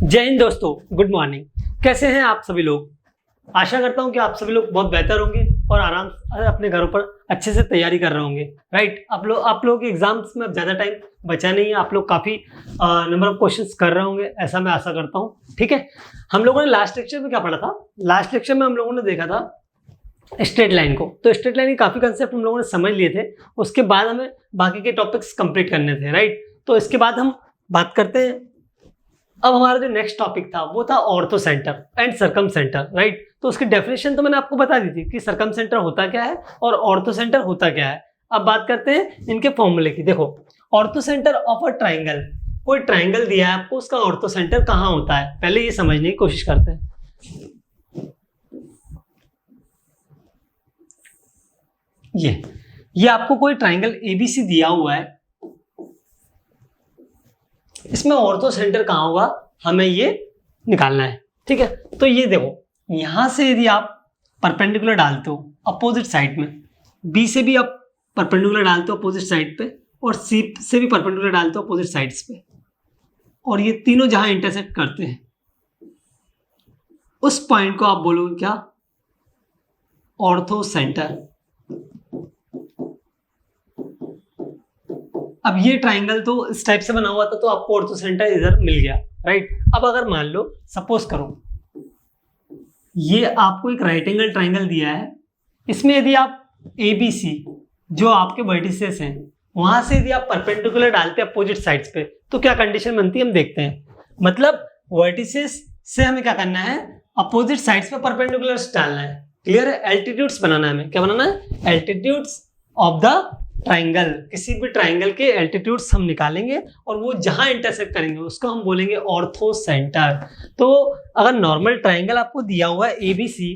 जय हिंद दोस्तों, good morning. कैसे हैं आप सभी लोग। आशा करता हूं कि आप सभी लोग बहुत बेहतर होंगे और आराम से अपने घरों पर अच्छे से तैयारी कर रहे होंगे। राइट, आप लोगों के एग्जाम्स में अब ज़्यादा टाइम बचा नहीं है। आप लोग काफ़ी नंबर ऑफ क्वेश्चंस कर रहे होंगे, ऐसा मैं आशा करता हूं। ठीक है, हम लोगों ने लास्ट लेक्चर में क्या पढ़ा था। लास्ट लेक्चर में हम लोगों ने देखा था स्ट्रेट लाइन को। तो स्ट्रेट लाइन के काफ़ी कंसेप्ट हम लोगों ने समझ लिए थे। उसके बाद हमें बाकी के टॉपिक्स कंप्लीट करने थे। राइट, तो इसके बाद हम बात करते हैं। अब हमारा जो नेक्स्ट टॉपिक था वो था ortho centre and circum centre. Right, तो उसकी डेफिनेशन तो मैंने आपको बता दी थी कि सर्कम सेंटर होता क्या है और ऑर्थो सेंटर होता क्या है। अब बात करते हैं इनके फॉर्मूले की। देखो, ortho centre of a triangle, कोई ट्राइंगल दिया है आपको, उसका ऑर्थो सेंटर कहाँ होता है, पहले ये समझने की कोशिश करते हैं। ये आपको कोई ट्राइंगल एबीसी दिया हुआ है, इसमें ऑर्थो सेंटर कहाँ होगा हमें ये निकालना है। ठीक है, तो ये देखो, यहां से यदि आप परपेंडिकुलर डालते हो अपोजिट साइड में, बी से भी आप परपेंडिकुलर डालते हो अपोजिट साइड पे, और सी से भी परपेंडिकुलर डालते हो अपोजिट साइड्स पे, और ये तीनों जहां इंटरसेक्ट करते हैं उस पॉइंट को आप बोलोगे क्या, ऑर्थो सेंटर। अब ये ट्राइंगल तो इस टाइप से बना हुआ था, तो आपको ऑर्थो सेंटर इधर मिल गया। राइट, अब अगर मान लो सपोज करो ये आपको एक राइट एंगल ट्राइंगल दिया है, इसमें यदि आप एबीसी जो आपके वर्टिसेस हैं वहां से यदि आप परपेंडिकुलर डालते हैं अपोजिट साइड्स पे, तो क्या कंडीशन बनती है हम देखते हैं। मतलब वर्टिसेस से हमें क्या करना है, अपोजिट साइड्स पे परपेंडिकुलर्स डालना है। क्लियर है, एल्टीट्यूड्स बनाना है हमें। क्या बनाना है, एल्टीट्यूड्स ऑफ द ट्राइंगल। किसी भी ट्राइंगल के एल्टीट्यूड्स हम निकालेंगे और वो जहां इंटरसेक्ट करेंगे उसको हम बोलेंगे ऑर्थो सेंटर। तो अगर नॉर्मल ट्राइंगल आपको दिया हुआ है एबीसी,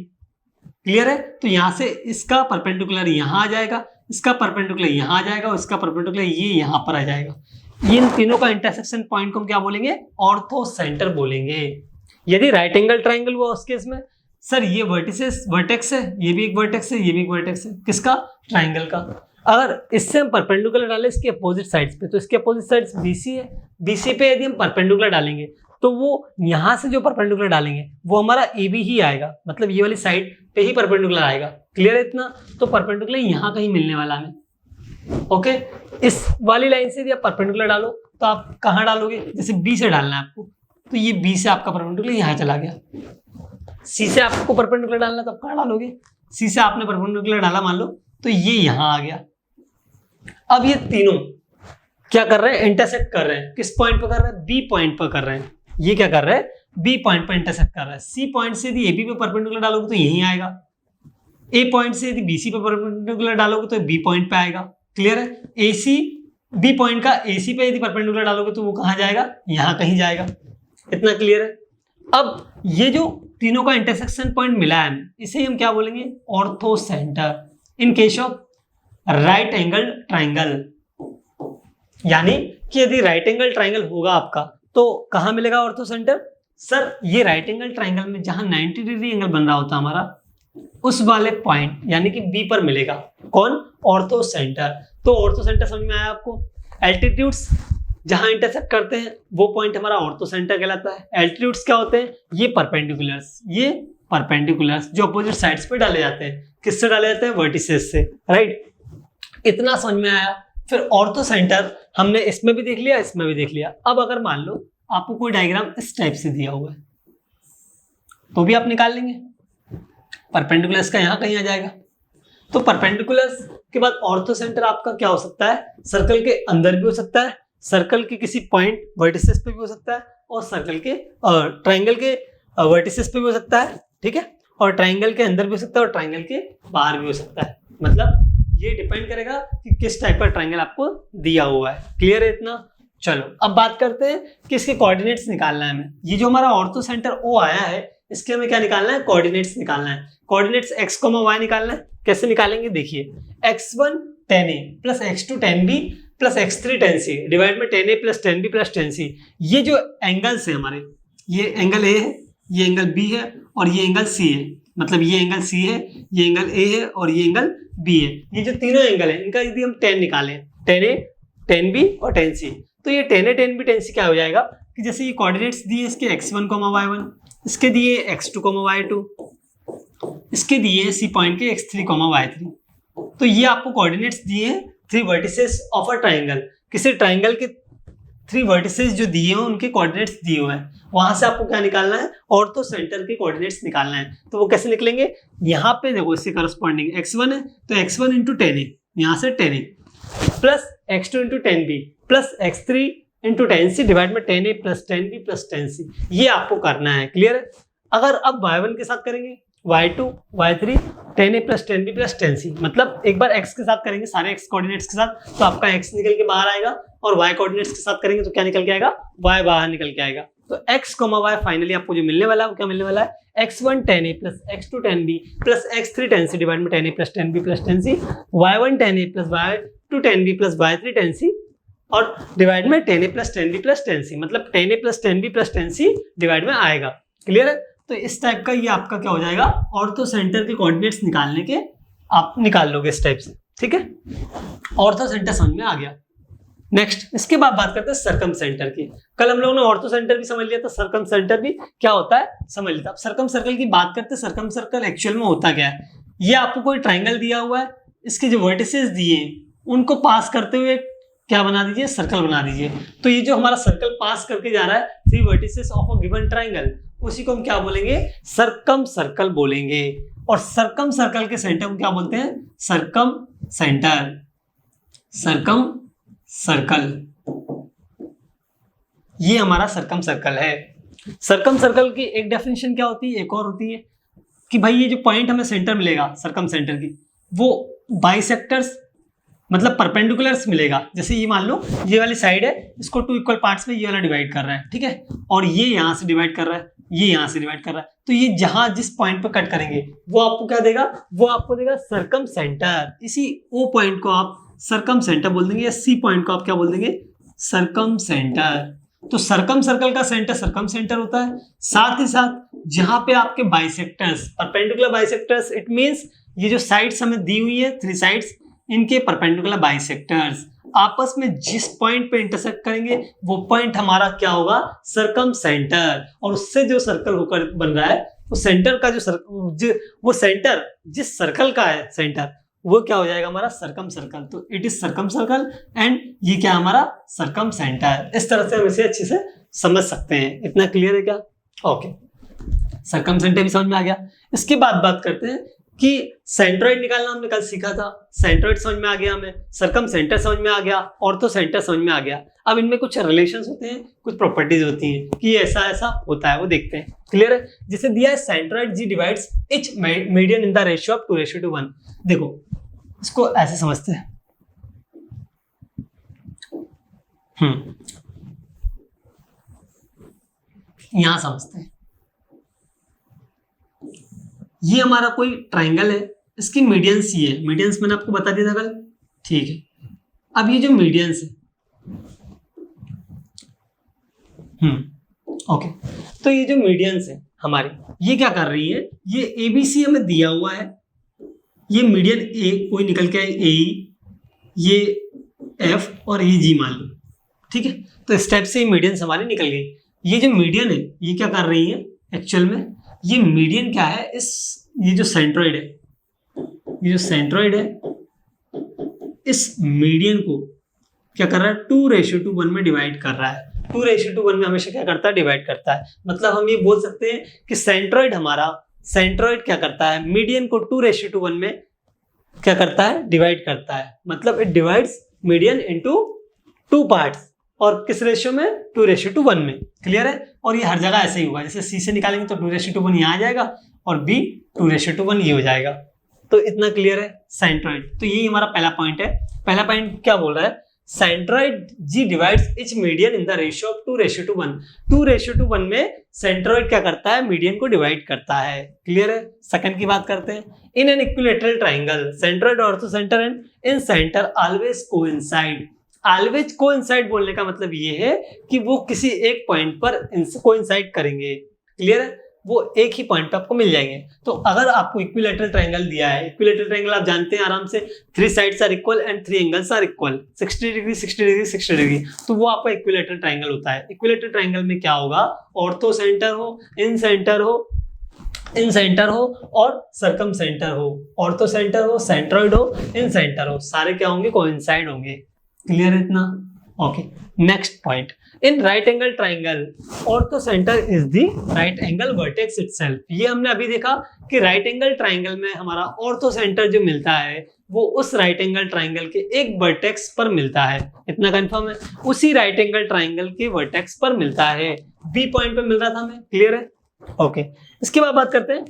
क्लियर है, तो यहां से इसका परपेंडिकुलर यहां आ जाएगा, इसका परपेंडिकुलर यहां आ जाएगा और इसका परपेंडिकुलर ये यहां पर आ जाएगा। इन तीनों का इंटरसेक्शन पॉइंट को हम क्या बोलेंगे, ऑर्थो सेंटर बोलेंगे। यदि राइट एंगल ट्राइंगल हुआ उस केस में सर ये वर्टिसेस वर्टेक्स है, ये भी एक वर्टेक्स है, ये भी एक वर्टेक्स है, किसका, ट्राइंगल का। अगर इससे हम परपेंडिकुलर डालें इसके अपोजिट साइड्स पे, तो इसके अपोजिट साइड्स बीसी है, बीसी पे यदि हम परपेंडिकुलर डालेंगे तो वो यहां से जो परपेंडिकुलर डालेंगे वो हमारा एबी ही आएगा, मतलब ये वाली साइड पे ही परपेंडिकुलर आएगा। क्लियर है इतना, तो परपेंडिकुलर यहां कहीं मिलने वाला हमें। ओके, इस वाली लाइन से यदि आप परपेंडिकुलर डालो तो आप कहां डालोगे, जैसे बी से डालना है आपको, तो ये बी से आपका परपेंडिकुलर यहां चला गया। सी से आपको परपेंडिकुलर डालना है तो आप कहां डालोगे, सी से आपने परपेंडिकुलर डाला मान लो, तो ये यहां आ गया। अब ये तीनों क्या कर रहे हैं, इंटरसेक्ट कर रहे हैं। किस पॉइंट पर कर रहे हैं, बी पॉइंट पर कर रहे हैं। ये क्या कर रहे हैं, बी पॉइंट पर इंटरसेक्ट कर रहा है। सी पॉइंट से यदि एबी पे परपेंडिकुलर डालोगे तो यहीं आएगा, ए पॉइंट से यदि बीसी पे परपेंडिकुलर डालोगे तो बी पॉइंट पे आएगा। क्लियर है, एसी बी पॉइंट का एसी पे यदि परपेंडिकुलर डालोगे तो वो कहां जाएगा, यहां कहीं जाएगा। इतना क्लियर है। अब ये जो तीनों का इंटरसेक्शन पॉइंट मिला है इसे हम क्या बोलेंगे, ortho centre in case of right angle triangle. यानी कि यदि राइट एंगल ट्राइंगल होगा आपका तो कहां मिलेगा ऑर्थो सेंटर, सर ये राइट एंगल ट्राइंगल में जहां 90 डिग्री एंगल बन रहा होता हमारा उस वाले पॉइंट यानी कि बी पर मिलेगा। कौन, ऑर्थो सेंटर। तो ऑर्थो सेंटर समझ में आया आपको। एल्टीट्यूड्स जहां इंटरसेक्ट करते हैं वो पॉइंट हमारा ऑर्थो सेंटर कहलाता है। एल्टीट्यूड्स क्या होते हैं, ये परपेंडिकुलर्स जो अपोजिट साइड्स पे डाले जाते हैं। किससे डाले जाते हैं, वर्टिसेस से। राइट, इतना समझ में आया। फिर ऑर्थो सेंटर हमने इसमें भी देख लिया, इसमें भी देख लिया। अब अगर मान लो आपको कोई डायग्राम इस टाइप से दिया हुआ है तो भी आप निकाल लेंगे, परपेंडिकुलर्स का यहां कहीं आ जाएगा। तो परपेंडिकुलर्स के बाद ऑर्थो सेंटर आपका क्या हो सकता है, सर्कल के अंदर भी हो सकता है, सर्कल के किसी पॉइंट वर्टिसेस पे भी हो सकता है, और सर्कल के ट्राइंगल के वर्टिसेस पे भी हो सकता है। ठीक है, और ट्राइंगल के अंदर भी हो सकता है और ट्राइंगल के बाहर भी हो सकता है। मतलब ये डिपेंड करेगा कि किस टाइप का ट्राइंगल आपको दिया हुआ है। क्लियर है इतना। चलो अब बात करते हैं कि इसके कोऑर्डिनेट्स निकालना है हमें। ये जो हमारा ऑर्थो सेंटर ओ आया है इसके हमें क्या निकालना है, कोऑर्डिनेट्स निकालना है। कोऑर्डिनेट्स x, y निकालना है। कैसे निकालेंगे देखिए, x1 10a plus x2 10b plus x3 10c divide में 10a plus 10b plus 10c। ये जो एंगल्स है हमारे, ये एंगल a है, ये एंगल b है और ये एंगल c है। मतलब ये एंगल c है, ये एंगल a है और ये एंगल b है। ये जो तीनों एंगल है इनका यदि हम 10 निकालें, 10a 10b और 10c, तो ये 10a 10b 10c क्या हो जाएगा, कि जैसे ये कोऑर्डिनेट्स दिए इसके x1, y1, इसके दिए x2, y2, इसके दिए सी पॉइंट के x3, y3। तो ये आपको कोऑर्डिनेट्स दिए हैं 3 वर्टिसेस ऑफ अ ट्राइंगल। किसी ट्राइंगल के 3 वर्टिसेस जो दिए हैं उनके कोऑर्डिनेट्स दिए हुए हैं, वहां से आपको क्या निकालना है, ऑर्थो सेंटर के कोऑर्डिनेट्स निकालना है। तो वो कैसे निकलेंगे, यहाँ पे देखो इससे करस्पॉन्डिंग x1 है तो x1 इंटू 10a, यहाँ से 10a plus x2 into 10b plus x3 into 10c divide में 10a plus 10b plus 10c, ये आपको करना है। क्लियर है। अगर अब y1 के साथ करेंगे y2, y3, 10a plus 10b plus 10c, मतलब एक बार x के साथ करेंगे सारे x कोऑर्डिनेट्स के साथ तो आपका x निकल के बाहर आएगा, और y कोऑर्डिनेट्स के साथ करेंगे तो क्या निकल के आएगा, y बाहर निकल के आएगा। तो x, y फाइनली आपको जो मिलने वाला है वो क्या मिलने वाला है, x1 10a plus x2 10b plus x3 10c divide में 10a plus 10b plus 10c, y1 10a plus y2 10b plus y3 10c और डिवाइड में 10a plus 10b plus 10c, मतलब 10a plus 10b plus 10c divide में आएगा। Clear है। तो इस type का ये आपका क्या हो जाएगा, ऑर्थो सेंटर के कोऑर्डिनेट्स निकालने के आप निकाल लोगे इस टाइप से। ठीक है, ऑर्थो सेंटर समझ में आ गया। नेक्स्ट इसके बाद बात करते हैं सर्कम सेंटर की। कल हम लोगों ने ऑर्थो सेंटर भी समझ लिया था, सर्कम सेंटर भी क्या होता है समझ लिया था। अब सर्कम सर्कल की बात करते हैं। सर्कम सर्कल एक्चुअल में होता क्या है, ये आपको कोई ट्राइंगल दिया हुआ है, इसके जो वर्टिसेस दिए उनको पास करते हुए क्या बना दीजिए, सर्कल बना दीजिए। तो ये जो हमारा सर्कल पास करके जा रहा है 3 vertices of a given triangle, उसी को हम क्या बोलेंगे, सर्कम सर्कल बोलेंगे। और सर्कम सर्कल के सेंटर को क्या बोलते हैं, सर्कम सेंटर, सर्कम सर्कल, ये हमारा सर्कम सर्कल है। सर्कम सर्कल की एक डेफिनेशन क्या होती है, एक और होती है कि भाई ये जो पॉइंट हमें सेंटर मिलेगा सर्कम सेंटर की, वो बाइसेक्टर्स मतलब परपेंडिकुलर्स मिलेगा। जैसे ये मान लो ये वाली साइड है, इसको 2 इक्वल पार्ट्स में ये वाला डिवाइड कर रहा है, ठीक है, और ये यहाँ से डिवाइड कर रहा है, ये यहाँ से डिवाइड कर रहा है, तो ये जहां जिस पॉइंट पे कट करेंगे वो आपको क्या देगा, वो आपको देगा सर्कम सेंटर। इसी ओ पॉइंट को आप सर्कम सेंटर बोल देंगे, या सी पॉइंट को आप क्या बोल देंगे, सर्कम सेंटर। तो सर्कम सर्कल का सेंटर सर्कम सेंटर होता है। साथ ही साथ जहां पे आपके bisectors, perpendicular bisectors, it means ये जो साइड्स हमें दी हुई है 3 साइड्स, इनके परपेंडिकुलर बाइसेक्टर्स आपस में जिस पॉइंट पे इंटरसेक्ट करेंगे वो पॉइंट हमारा क्या होगा, सर्कम सेंटर। और उससे जो सर्कल होकर बन रहा है वो सेंटर का वो सेंटर जिस सर्कल का है सेंटर, वो क्या हो जाएगा हमारा सर्कम सर्कल। तो it is circum circle and ये क्या हमारा सर्कम सेंटर। इस तरह से हम इसे अच्छे से समझ सकते हैं। इतना क्लियर है क्या? ओके, सर्कम सेंटर भी समझ में आ गया। इसके बाद बात करते हैं कि सेंट्रोइड निकालना हमने कल सीखा था। सेंट्रोइड समझ में आ गया हमें, सर्कम सेंटर समझ में आ गया, ऑर्थो सेंटर समझ में आ गया। अब इनमें कुछ रिलेशंस होते हैं, कुछ प्रॉपर्टीज होती हैं कि ऐसा ऐसा होता है, वो देखते हैं। क्लियर है। जैसे दिया है centroid G divides each median in the ratio of 2:1। देखो इसको ऐसे समझते हैं, यहां समझते हैं। ये हमारा कोई ट्राइंगल है, इसकी मीडियंस ये है, मीडियंस मैंने आपको बता दिया था कल, ठीक है। अब ये जो मीडियंस है, ओके, तो ये जो मीडियंस है हमारी, ये क्या कर रही है, ये ABC हमें दिया हुआ है, ये मीडियन ए कोई निकल के आए AE, ये F और ये G मान लो, ठीक है। तो इस टाइप से ये मीडियंस हमारी निकल गई। ये जो मीडियन है ये क्या कर रही है एक्चुअल में, ये मीडियन क्या है, ये जो सेंट्रोइड है, ये जो सेंट्रोइड है, इस मीडियन को क्या कर रहा है, 2:1 में डिवाइड कर रहा है। 2:1 में हमेशा क्या करता है, डिवाइड करता है। मतलब हम ये बोल सकते हैं कि सेंट्रोइड हमारा, सेंट्रोइड क्या करता है, मीडियन को 2:1 में क्या करता है, डिवाइड करता है। मतलब it divides median into 2 parts, और किस रेशियो में, 2:1 में। क्लियर है। और ये हर जगह ऐसे ही होगा, जैसे सी से निकालेंगे तो 2:1 यहाँ आ जाएगा, और B 2:1 ये हो जाएगा। तो इतना क्लियर है सेंट्रोइड। तो यही हमारा पहला पॉइंट है। पहला पॉइंट क्या बोल रहा है, centroid G divides each median in the ratio of 2:1। 2:1 में सेंट्रोइड क्या करता है, मीडियन को डिवाइड करता है। क्लियर है। सेकंड की बात करते हैं। In an equilateral triangle centroid ortho centre and in centre always coincide. Always coincide बोलने का मतलब ये है कि वो किसी एक पॉइंट पर कोइंसाइड करेंगे। क्लियर है। वो एक ही पॉइंट पे आपको मिल जाएंगे। तो अगर आपको इक्विलैटरल ट्रायंगल दिया है, इक्विलैटरल ट्रायंगल आप जानते हैं आराम से, 3 sides are equal and 3 angles are equal, 60 degree 60 degree 60 degree, तो वो आपका इक्विलैटरल ट्रायंगल होता है। इक्विलैटरल ट्रायंगल में क्या होगा, ऑर्थो सेंटर हो, इन सेंटर हो, इन सेंटर हो और सरकम सेंटर हो, ऑर्थो सेंटर हो, सेंट्रॉइड हो, इन सेंटर हो, सारे क्या होंगे, कोइंसाइड होंगे। क्लियर है इतना? Okay, next point, in right angle triangle ortho centre is the right angle vertex itself. ये हमने अभी देखा कि राइट एंगल ट्राइंगल में हमारा ऑर्थो सेंटर जो मिलता है वो उस राइट एंगल ट्राइंगल के एक वर्टेक्स पर मिलता है, इतना कंफर्म है, उसी राइट एंगल ट्राइंगल के वर्टेक्स पर मिलता है, बी पॉइंट पे मिल रहा था हमें। क्लियर है? ओके, इसके बाद बात करते हैं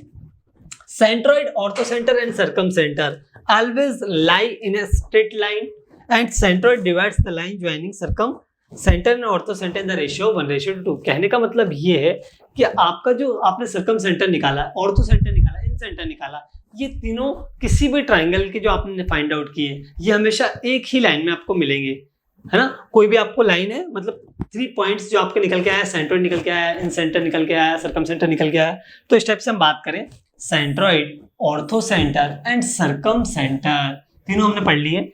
centroid, ortho centre and circum centre always lie in a straight line and centroid divides the line joining circum centre and ortho centre in the ratio 1:2। कहने का मतलब ये है कि आपका जो आपने सर्कम सेंटर निकाला, ऑर्थो सेंटर निकाला, इन सेंटर निकाला, ये तीनों किसी भी ट्राइंगल के जो आपने फाइंड आउट किए ये हमेशा एक ही लाइन में आपको मिलेंगे, है ना। कोई भी आपको लाइन है, मतलब 3 पॉइंट्स जो आपके निकल के आया, सेंट्रॉइड निकल के आया, इन सेंटर निकल के आया, सर्कम सेंटर निकल के आया, तो इस टाइप से हम बात करें centroid, ortho centre and circum centre, तीनों हमने पढ़ लिए।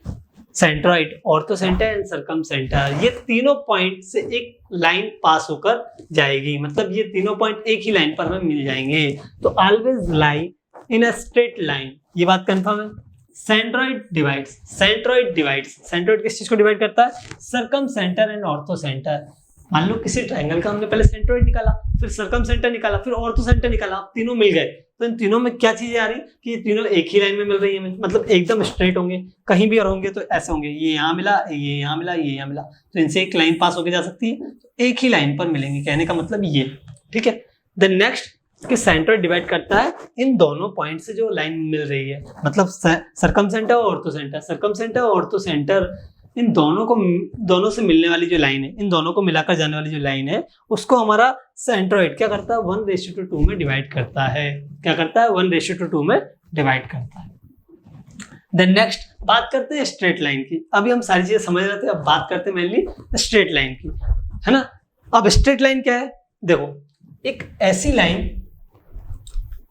Centroid, ortho centre and circum centre, ये तीनों पॉइंट से एक लाइन पास होकर जाएगी, मतलब ये तीनों पॉइंट एक ही लाइन पर हमें मिल जाएंगे, तो always lie in a straight line, ये बात कंफर्म है। Centroid divides, centroid divides, centroid किस चीज को डिवाइड करता है, circum centre and ortho centre. मान लो किसी ट्रायंगल का हमने पहले सेंट्रॉइड निकाला, फिर सर्कम सेंटर निकाला, फिर ऑर्थो सेंटर निकाला, तीनों मिल गए, तो इन तीनों में क्या चीजें आ रही कि ये तीनों एक ही लाइन में मिल रही है, मतलब एकदम स्ट्रेट होंगे, कहीं भी और होंगे तो ऐसे होंगे, ये यहाँ मिला, ये यहाँ मिला, ये यहाँ मिला, तो इनसे एक लाइन पास होकर जा सकती है, तो एक ही लाइन पर मिलेंगे, कहने का मतलब ये। ठीक है, द नेक्स्ट कि सेंट्रॉइड डिवाइड करता है इन दोनों पॉइंट से जो लाइन मिल रही है, मतलब सर्कम सेंटर और ऑर्थो सेंटर, सर्कम सेंटर और ऑर्थो सेंटर, इन दोनों से मिलने वाली जो लाइन है, इन दोनों को मिलाकर जाने वाली जो लाइन है, उसको हमारा सेंट्रॉइड क्या करता है, 1:2 में डिवाइड करता है। क्या करता है, 1:2 में डिवाइड करता है। देन नेक्स्ट बात करते हैं स्ट्रेट लाइन की। अभी हम सारी चीजें समझ रहे थे, अब बात करते हैं मेनली स्ट्रेट लाइन की, है ना। अब स्ट्रेट लाइन क्या है, देखो एक ऐसी लाइन,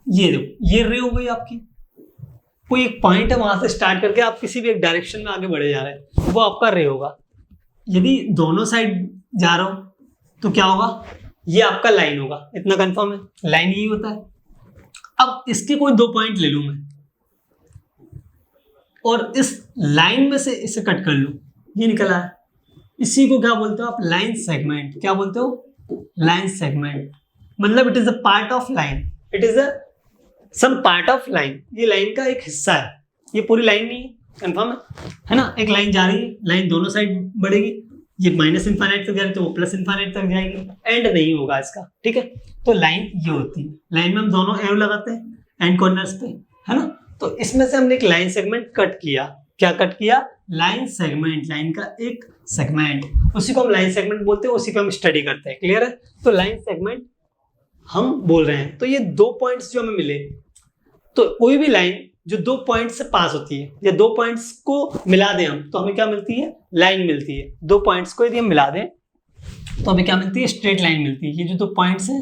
ये देखो ये रे हो गई आपकी, कोई एक पॉइंट है, वहां से स्टार्ट करके आप किसी भी एक डायरेक्शन में आगे बढ़े जा रहे हैं, वो आपका रे होगा। यदि दोनों साइड जा रहा हूं तो क्या होगा, ये आपका लाइन होगा, इतना कंफर्म है, लाइन यही होता है। अब इसके कोई 2 पॉइंट ले लूं मैं और इस लाइन में से इसे कट कर लूं, ये निकला है, इसी को क्या बोलते हो आप, लाइन सेगमेंट। क्या बोलते हो, लाइन सेगमेंट, मतलब it is a part of line, it is a some part of line, ये लाइन का एक हिस्सा है, ये पूरी लाइन नहीं है, कंफर्म है ना। एक लाइन जा रही है, लाइन दोनों साइड बढ़ेगी, ये माइनस इनफाइनाइट तक जा रही है तो वो प्लस इनफाइनाइट तक जाएगी, एंड नहीं होगा इसका। ठीक है, तो लाइन ये होती है, लाइन में हम दोनों एरो लगाते हैं एंड कॉर्नर्स पे, है ना। तो इसमें से हमने एक लाइन सेगमेंट कट किया, क्या कट किया, लाइन सेगमेंट, लाइन का एक सेगमेंट, उसी को हम लाइन सेगमेंट बोलते हैं, उसी पे हम स्टडी करते हैं। क्लियर है, तो लाइन सेगमेंट हम बोल रहे हैं। तो ये 2 पॉइंट्स जो हमें मिले, तो कोई भी लाइन जो 2 पॉइंट से पास होती है या 2 पॉइंट्स को मिला दें हम, तो हमें क्या मिलती है, लाइन मिलती है। 2 पॉइंट्स को यदि हम मिला दें तो हमें क्या मिलती है, स्ट्रेट लाइन मिलती है। ये जो 2 पॉइंट्स हैं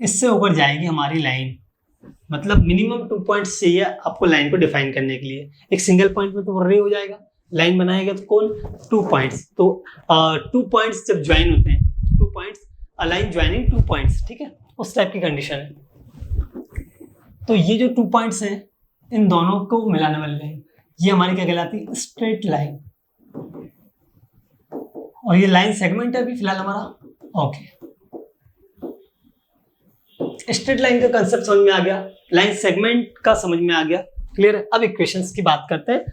इससे ऊपर जाएगी हमारी लाइन, मतलब मिनिमम 2 पॉइंट्स चाहिए आपको लाइन को डिफाइन करने के लिए। एक सिंगल पॉइंट में तो रे हो जाएगा, लाइन बनाएगा तो कौन, 2 पॉइंट्स, तो 2 पॉइंट्स जब ज्वाइन होते हैं, 2 points, a line joining 2 points, ठीक है, उस टाइप की कंडीशन है। तो ये जो 2 पॉइंट्स हैं, इन दोनों को मिलाने वाली लाइन, ये हमारी क्या कहलाती है, स्ट्रेट लाइन, और ये लाइन सेगमेंट है अभी फिलहाल हमारा। ओके, स्ट्रेट लाइन का कंसेप्ट समझ में आ गया, लाइन सेगमेंट का समझ में आ गया, क्लियर है। अब इक्वेशंस की बात करते हैं।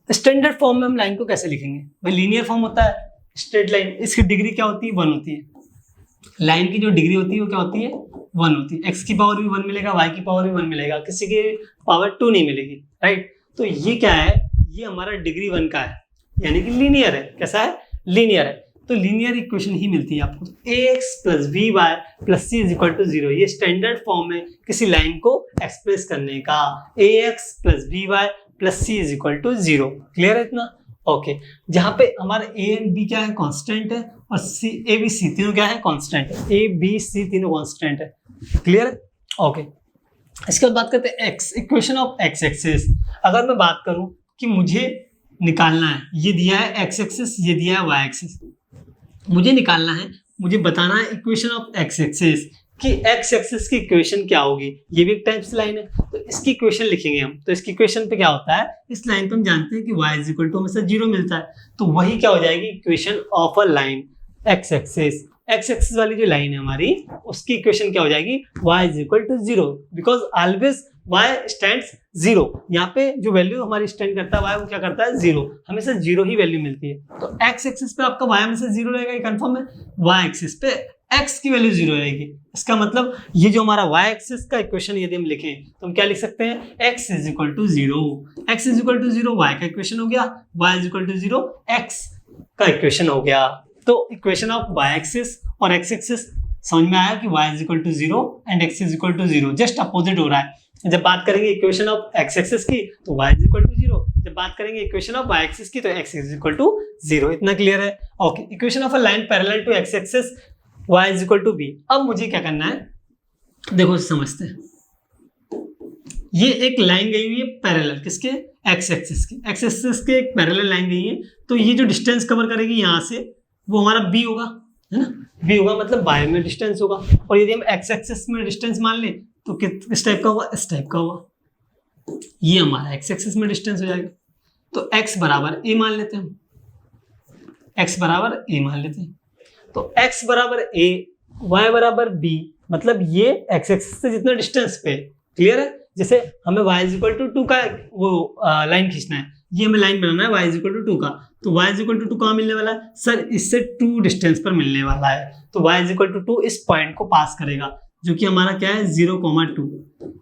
स्टैंडर्ड फॉर्म में हम लाइन को कैसे लिखेंगे, भाई लीनियर फॉर्म होता है स्ट्रेट लाइन, इसकी डिग्री क्या होती है, 1 होती है। लाइन की जो डिग्री होती है वो क्या होती है, 1 होती है। एक्स की पावर भी 1 मिलेगा, वाई की पावर भी 1 मिलेगा, किसी की पावर 2 नहीं मिलेगी, राइट। तो ये क्या है, ये हमारा डिग्री 1 का है, यानी कि लीनियर है। कैसा है, लीनियर है। तो लीनियर इक्वेशन ही मिलती है आपको, ax + by + c = 0। ये स्टैंडर्ड फॉर्म है किसी लाइन को एक्सप्रेस करने का, ax + by + c = 0। क्लियर है इतना, ओके। जहाँ पे हमारे a एंड b क्या है, कांस्टेंट है, और c a b c तीनों क्या है, कांस्टेंट है, a b c तीनों कांस्टेंट है। क्लियर, ओके, इसके बाद बात करते हैं x, equation of x axis. अगर मैं बात करूं कि मुझे निकालना है, ये दिया है एक्स एक्सिस, ये दिया है वाई एक्सिस, मुझे निकालना है, मुझे बताना है इक्वेशन ऑफ एक्स एक्सिस कि एक्स एक्सिस की इक्वेशन क्या होगी। ये भी एक टाइप से लाइन है, तो इसकी इक्वेशन लिखेंगे हम। तो इसकी इक्वेशन पे क्या होता है, इस लाइन पे हम जानते हैं कि y इज इक्वल टू हमेशा 0 मिलता है, तो वही क्या हो जाएगी equation of a line x axis. X axis वाली जो लाइन है हमारी, उसकी इक्वेशन क्या हो जाएगी, y is equal to 0, because always y stands 0। यहाँ पे जो वैल्यू हमारी स्टैंड करता है y, वो क्या करता है 0, हमेशा 0 ही वैल्यू मिलती है। तो x एक्सिस पे आपका y हमेशा 0 रहेगा, ये कंफर्म है। y एक्सिस पे x की वैल्यू 0 रहेगी। इसका मतलब ये जो हमारा y एक्सिस का इक्वेशन यदि हम लिखें तो हम क्या लिख सकते हैं, x is equal to 0, x is equal to 0 y का इक्वेशन हो गया, y is equal to 0 x का इक्वेशन हो गया। तो इक्वेशन ऑफ y एक्सिस और x एक्सिस समझ में आया कि y is equal to 0 and x is equal to 0, just opposite हो रहा है। जब बात करेंगे इक्वेशन ऑफ x एक्सिस की तो y इज इक्वल टू 0, जब बात करेंगे इक्वेशन ऑफ y एक्सिस की तो x इज इक्वल टू 0। इतना क्लियर है। Okay, equation of a line parallel to x axis y is equal to b। अब मुझे क्या करना है, देखो समझते हैं। ये एक लाइन गई हुई है पैरेलल, किसके, x एक्सिस के, x एक्सिस के एक पैरेलल लाइन गई है, तो ये जो डिस्टेंस कवर करेगी यहाँ से वो हमारा b होगा, है ना। b होगा मतलब y में डिस्टेंस होगा, और यदि हम x एक्सिस में डिस्टेंस मान लें तो किस टाइप का होगा, इस टाइप का होगा। ये हमारा x एक्सिस में डिस्टेंस हो जाएगा, तो x बराबर a मान लेते हैं हम, x बराबर a मान लेते हैं। तो x बराबर a, y बराबर b, मतलब ये x एक्सिस से जितना डिस्टेंस पे, क्लियर है। जैसे हमें y इज इक्वल टू 2 का वो लाइन खींचना है, ये हमें लाइन बनाना है y इज इक्वल टू 2 का, तो y इज इक्वल टू 2 कहाँ मिलने वाला है, सर इससे 2 डिस्टेंस पर मिलने वाला है। तो y इज इक्वल टू 2 इस पॉइंट को पास करेगा, जो कि हमारा क्या है 0,2,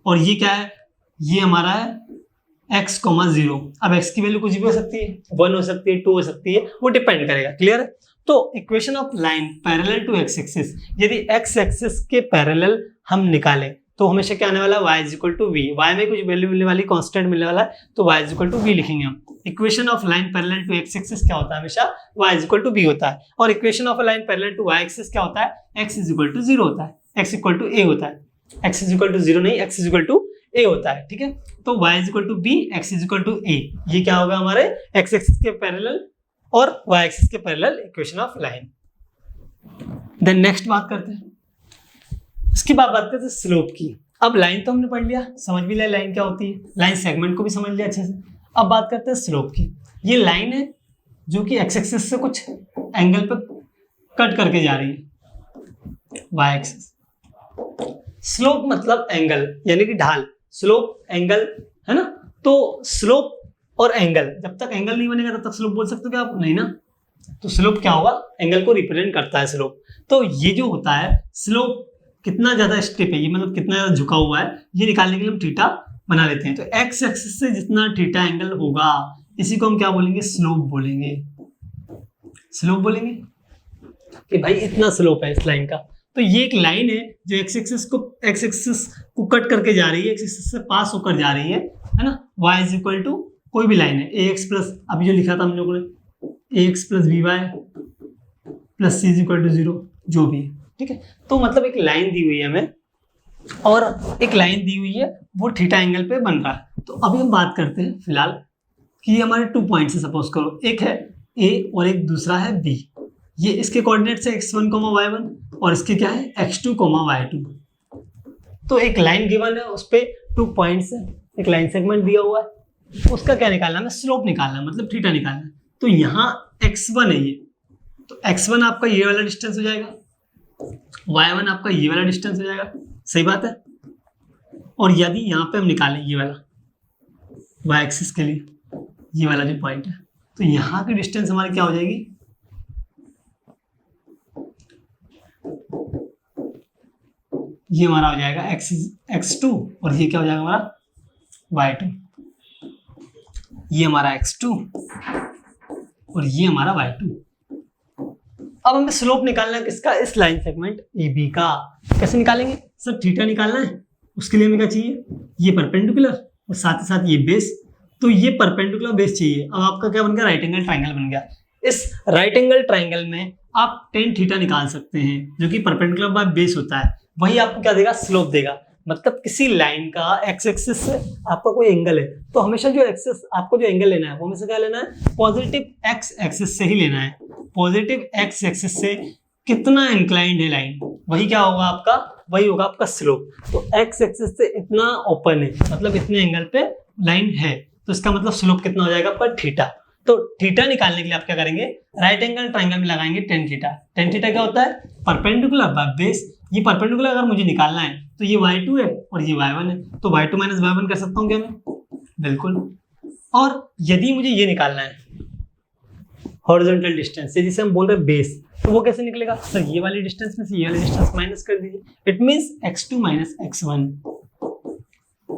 और ये क्या है, ये हमारा है x, 0। अब x की वैल्यू कुछ भी हो सकती है, 1 हो सकती है, 2 हो सकती है, वो डिपेंड करेगा, क्लियर है। तो equation of line parallel to x axis, यदि x एक्सिस के पैरेलल हम निकालें तो हमेशा क्या आने वाला है, y is equal to v, y में कुछ वैल्यू मिलने वाली, कांस्टेंट मिलने वाला है, तो y is equal to v लिखेंगे हम। Equation of line parallel to x axis क्या होता है, हमेशा y is equal to v होता है, और equation of line parallel to y axis क्या होता है, x इज इक्वल टू 0 होता है, x इक्वल टू a होता है, x इज इक्वल टू 0 नहीं, x is equal to a होता है, ठीक है। तो y is equal to b, x is equal to a, ये क्या होगा हमारे x एक्सिस के पैरेलल और y एक्सिस के parallel equation of line. Then next बात करते हैं, इसके बाद बात करते हैं स्लोप की। अब लाइन तो हमने पढ़ लिया, समझ भी लिया लाइन क्या होती है, लाइन सेगमेंट को भी समझ लिया अच्छे से। अब बात करते हैं स्लोप की। ये लाइन है जो कि x एक्सिस से कुछ एंगल पे कट करके जा रही है, y एक्सिस। स्लोप मतलब एंगल, यानी कि ढाल, स्लोप एंगल, है ना। तो स्लोप और एंगल, जब तक एंगल नहीं बनेगा तब तक स्लोप बोल सकते हो क्या आप, नहीं ना। तो स्लोप क्या होगा, एंगल को रिप्रेजेंट करता है स्लोप। तो ये जो होता है स्लोप, कितना ज्यादा स्टेप है ये, मतलब कितना ज्यादा झुका हुआ है, ये निकालने के लिए हम थीटा बना लेते हैं। तो एक्स एक्सिस से जितना थीटा एंगल होगा, इसी को हम क्या बोलेंगे, स्लोप बोलेंगे। स्लोप बोलेंगे कि भाई इतना स्लोप है इस लाइन का। तो ये एक लाइन है जो एक्स एक्सिस को कट करके जा रही है, एक्स एक्सिस से पास होकर जा रही है ना। y इज इक्वल टू कोई भी लाइन है, ए एक्स प्लस, अभी जो लिखा था हम लोगों ने, a x plus B Y plus C is equal to 0, जो भी है, ठीक है। तो मतलब एक लाइन दी हुई है हमें, और एक लाइन दी हुई है, वो थीटा एंगल पे बन रहा है। तो अभी हम बात करते हैं फिलहाल कि ये हमारे 2 पॉइंट्स है, सपोज करो एक है a और एक दूसरा है b। ये इसके कोऑर्डिनेट्स है x1, y1, और इसके क्या है x2, y2। तो एक लाइन गिवन है, उस पे 2 पॉइंट्स है, एक लाइन सेगमेंट दिया हुआ है, उसका क्या निकालना है, स्लोप निकालना है, मतलब थीटा निकालना है। तो यहाँ x1 है ये, तो x1 आपका ये वाला डिस्टेंस हो जाएगा, y1 आपका ये वाला डिस्टेंस हो जाएगा, सही बात है। और यदि यहाँ पे हम निकालें ये वाला y एक्सिस के लिए, ये वाला जो पॉइंट है, तो यहाँ की डिस्टेंस हमारी क्या हो जाएगी, ये हमारा हो जाएगा x2, और ये क्या हो जाएगा हमारा y2। ये हमारा x2 और ये हमारा y2। अब हमें स्लोप निकालना है किसका, इस लाइन सेगमेंट AB का। कैसे निकालेंगे सर, थीटा निकालना है, उसके लिए हमें क्या चाहिए, ये परपेंडिकुलर और साथ ही साथ ये बेस। तो ये परपेंडिकुलर बेस चाहिए। अब आपका क्या बन गया, राइट एंगल ट्राइंगल बन गया। इस राइट एंगल ट्राइंगल में आप tan थीटा निकाल सकते हैं, जो कि परपेंडिकुलर बाय बेस होता है। वही आपको क्या देगा, स्लोप देगा। मतलब किसी लाइन का एक्स एक्सिस से आपका कोई एंगल है, तो हमेशा जो एक्सिस आपको जो एंगल लेना है वो हमेशा क्या लेना है, पॉजिटिव एक्स एक्सिस से ही लेना है। पॉजिटिव एक्स एक्सिस से कितना इंक्लाइंड है लाइन, वही क्या होगा आपका, वही होगा आपका स्लोप। तो एक्स एक्सिस से इतना ओपन है, मतलब इतने एंगल पे लाइन है, तो इसका मतलब स्लोप कितना हो जाएगा पर थीटा। तो थीटा निकालने के लिए आप क्या करेंगे, राइट एंगल ट्राइंगल में लगाएंगे टेन थीटा। टेन थीटा क्या होता है, परपेंडिकुलर बाय बेस। ये परपेंडिकुलर अगर मुझे निकालना है तो ये y2 है और ये y1 है, तो y2 माइनस y1 कर सकता हूँ क्या मैं, बिल्कुल। और यदि मुझे ये निकालना है हॉरिजॉन्टल डिस्टेंस, जिसे हम बोल रहे हैं बेस, तो वो कैसे निकलेगा सर, ये वाली डिस्टेंस में से ये वाली डिस्टेंस माइनस कर दीजिए, it means x2 minus x1।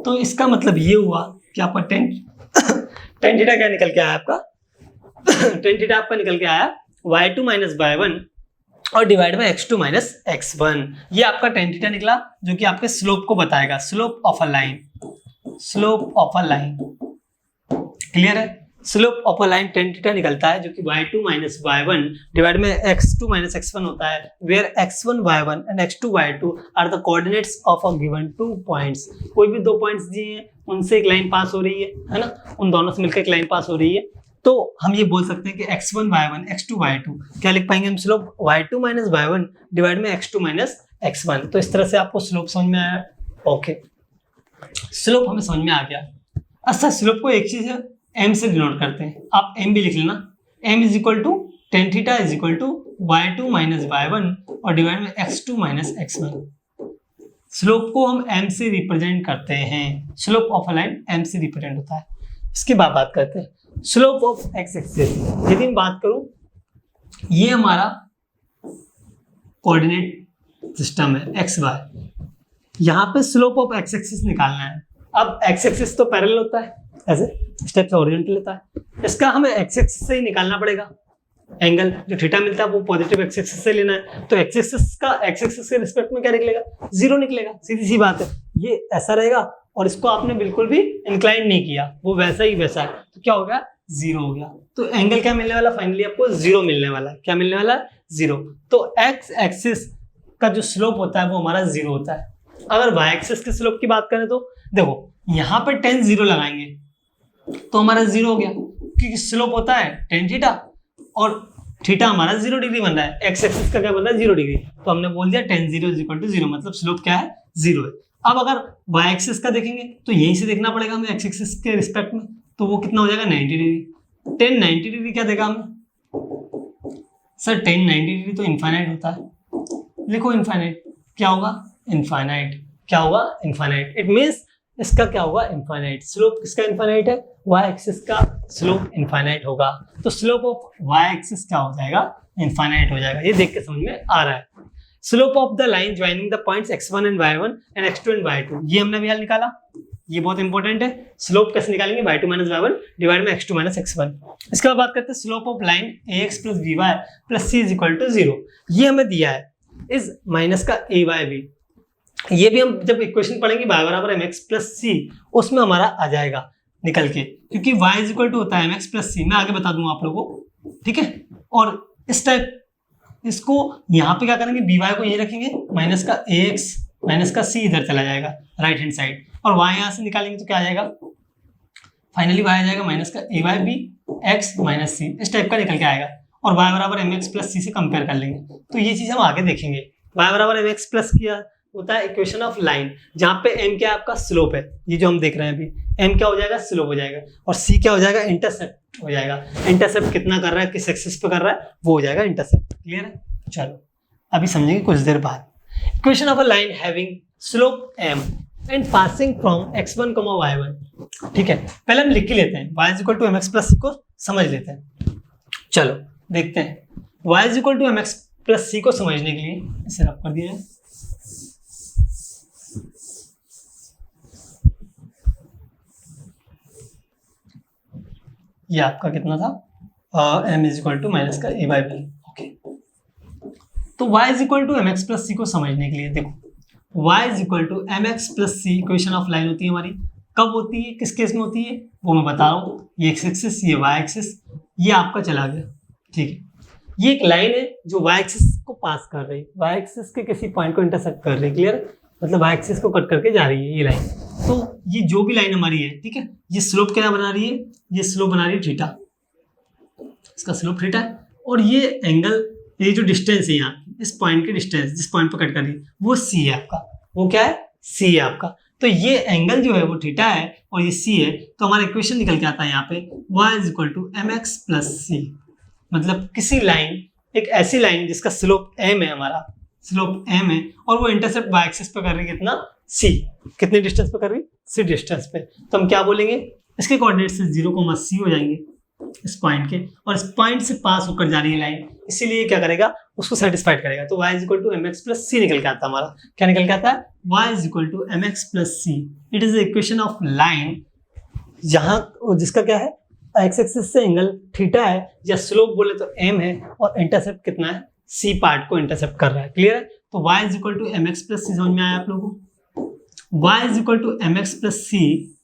तो इसका मतलब ये हुआ कि आपका टेन थीटा क्या निकल के आया आपका टेन थीटा आपका निकल के आया y2 माइनस y1 और divide by x2 minus x1। ये आपका टेन थीटा निकला, जो कि आपके स्लोप को बताएगा, slope of a line, slope of a line. Clear है, slope of a line tan theta निकलता है, जो कि y2 माइनस y1 डिवाइड में x2 माइनस x1 होता है, where x1 y1 and x2 y2 are the coordinates of a given two points. कोई भी दो पॉइंट्स दिए हैं, उनसे एक लाइन पास हो रही है ना, उन दोनों से मिलकर एक लाइन पास हो रही है, तो हम ये बोल सकते हैं कि x1 y1 x2 y2 क्या लिख पाएंगे हम, slope y2 minus y1 divide में x2 माइनस x1। तो इस तरह से आपको स्लोप समझ में आया, ओके, स्लोप हमें समझ में आ गया। अच्छा, स्लोप को एक चीज है m से डिनोट करते हैं, आप m भी लिख लेना, m is equal to tan theta is equal to y2 minus y1 और डिवाइड में x2 माइनस x1। स्लोप को हम m से रिप्रेजेंट करते हैं, slope of a line m से रिप्रेजेंट होता है। इसके बाद बात करते हैं स्लोप ऑफ एक्स एक्सिस। यदि मैं बात करूं, ये हमारा कोऑर्डिनेट सिस्टम है एक्स वाई, यहाँ पे स्लोप ऑफ एक्स एक्सिस निकालना है। अब एक्स एक्सिस तो पैरेलल होता है, ऐसे स्टेप से हॉरिजॉन्टल लेता है, इसका हमें एक्स एक्सिस से ही निकालना पड़ेगा। एंगल जो थीटा मिलता है वो पॉजिटिव एक्स एक्सिस से लेना है, तो एक्स एक्सिस का एक्स एक्सिस के रिस्पेक्ट में क्या निकलेगा, जीरो निकलेगा, सीधी सी बात है। ये ऐसा रहेगा और इसको आपने बिल्कुल भी इंक्लाइन नहीं किया, वो वैसा ही वैसा है, तो क्या हो गया, जीरो हो गया। तो एंगल क्या मिलने वाला, फाइनली आपको जीरो मिलने वाला है। क्या मिलने वाला है, जीरो। तो एक्स एक्सिस का जो स्लोप होता है वो हमारा जीरो होता है। अगर वाई एक्सिस के स्लोप की बात करें तो देखो, यहाँ पे टेन जीरो लगाएंगे तो हमारा जीरो हो गया, क्योंकि स्लोप होता है टेन थीटा और थीटा हमारा 0 डिग्री बन रहा है, एक्स एक्सिस का क्या बन रहा है 0 डिग्री, तो हमने बोल दिया tan 0 इज इक्वल टू 0, मतलब स्लोप क्या है, 0 है। अब अगर y एक्सिस का देखेंगे तो यहीं से देखना पड़ेगा हमें x एक्सिस के रिस्पेक्ट में, तो वो कितना हो जाएगा 90 डिग्री। tan 90 डिग्री क्या देगा हमें, सर tan 90 डिग्री तो इनफाइनाइट होता है, लिखो इनफाइनाइट, क्या होगा इनफाइनाइट, क्या होगा इनफाइनाइट, इट मींस इसका क्या होगा इनफाइनाइट। स्लोप किसका इनफाइनाइट है, y एक्सिस का स्लोप इनफाइनाइट होगा, तो स्लोप ऑफ y एक्सिस क्या हो जाएगा, इनफाइनाइट हो जाएगा। ये देख के समझ में आ रहा है। Slope of the line joining the points x1 and y1 and x2 and y2, ये हमने भी हल निकाला, ये बहुत इंपॉर्टेंट है। स्लोप कैसे निकालेंगे, y2 माइनस y1 डिवाइड में x2 माइनस x1। इसके बाद बात करते हैं slope of line ax plus by plus c is equal to 0, ये हमें दिया है इस माइनस का a बाय b। ये भी हम जब इक्वेशन पढ़ेंगे y बराबर mx प्लस c, उसमें हमारा आ जाएगा निकल के, क्योंकि y इज इक्वल टू होता है mx प्लस c, मैं आगे बता दूंगा आप लोगों को, ठीक है। और इस टाइप इसको यहाँ पे क्या करेंगे, by को यही रखेंगे, माइनस का ax माइनस का c इधर चला जाएगा राइट हैंड साइड, और y यहाँ से निकालेंगे तो क्या आ जाएगा, फाइनली y आ जाएगा माइनस का a by b x minus c, इस टाइप का निकल के आएगा। और y बराबर mx प्लस c से कंपेयर कर लेंगे, तो ये चीज हम आगे देखेंगे। y बराबर mx प्लस किया होता है इक्वेशन ऑफ लाइन, जहाँ पे m क्या आपका स्लोप है, ये जो हम देख रहे हैं अभी, m क्या हो जाएगा स्लोप हो जाएगा, और c क्या हो जाएगा इंटरसेप्ट हो जाएगा। इंटरसेप्ट कितना कर रहा है, किस एक्सिस पे कर रहा है, वो हो जाएगा इंटरसेप्ट। क्लियर है, चलो अभी समझेंगे कुछ देर बाद। Equation of a line having slope m and passing from x1, y1, ठीक है। पहले हम लिख के लेते हैं y is equal to mx plus c को समझ लेते हैं। चलो देखते हैं, y is equal to mx plus c को समझने के लिए इसे रब कर दिया है। ये आपका कितना था, m is equal to minus का a बाई बी, ओके। तो y is equal to M x plus c को समझने के लिए देखो, y is equal to M x plus c equation of line होती है हमारी, कब होती है, किस केस में होती है, वो मैं बता रहा हूँ। ये एक्स एक्सिस, ये y एक्सिस, ये आपका चला गया, ठीक है। ये एक लाइन है जो y एक्सिस को पास कर रही है, y एक्सिस के किसी पॉइंट को इंटरसेक्ट कर रही है, क्लियर। मतलब y एक्सिस को कट करके जा रही है ये लाइन। तो ये जो भी लाइन हमारी है, ठीक है, ये स्लोप क्या बना रही है, ये स्लोप बना रही है थीटा, इसका स्लोप थीटा है। और ये एंगल, ये जो डिस्टेंस है यहाँ इस पॉइंट की डिस्टेंस जिस पॉइंट पर कट कर रही है वो सी है आपका, वो क्या है, सी है आपका। तो ये एंगल जो है वो थीटा है और ये सी है। तो हमारा इक्वेशन निकल के आता है यहाँ पे y is equal to M x plus c. मतलब किसी लाइन, एक ऐसी लाइन जिसका स्लोप m है, हमारा स्लोप m है और वो इंटरसेप्ट y एक्सिस पे कर रही है कितना, c। कितने डिस्टेंस पे कर रही है, c डिस्टेंस पे। तो हम क्या बोलेंगे, इसके कोऑर्डिनेट्स 0, c हो जाएंगे इस पॉइंट के, और इस पॉइंट से पास होकर जा रही है लाइन, इसीलिए क्या करेगा, उसको सेटिस्फाइड करेगा। तो y is equal to M x plus c निकल के आता है हमारा। क्या निकल के आता है, y is equal to M x plus C. It is the equation of line जहां जिसका क्या है, एक्स एक्सिस से एंगल थीटा है, या स्लोप बोले तो m है, और इंटरसेप्ट कितना है, c पार्ट को इंटरसेप्ट कर रहा है। क्लियर है। तो y is equal to M x plus c समझ में आया आप लोगों को। y is equal to M x plus c,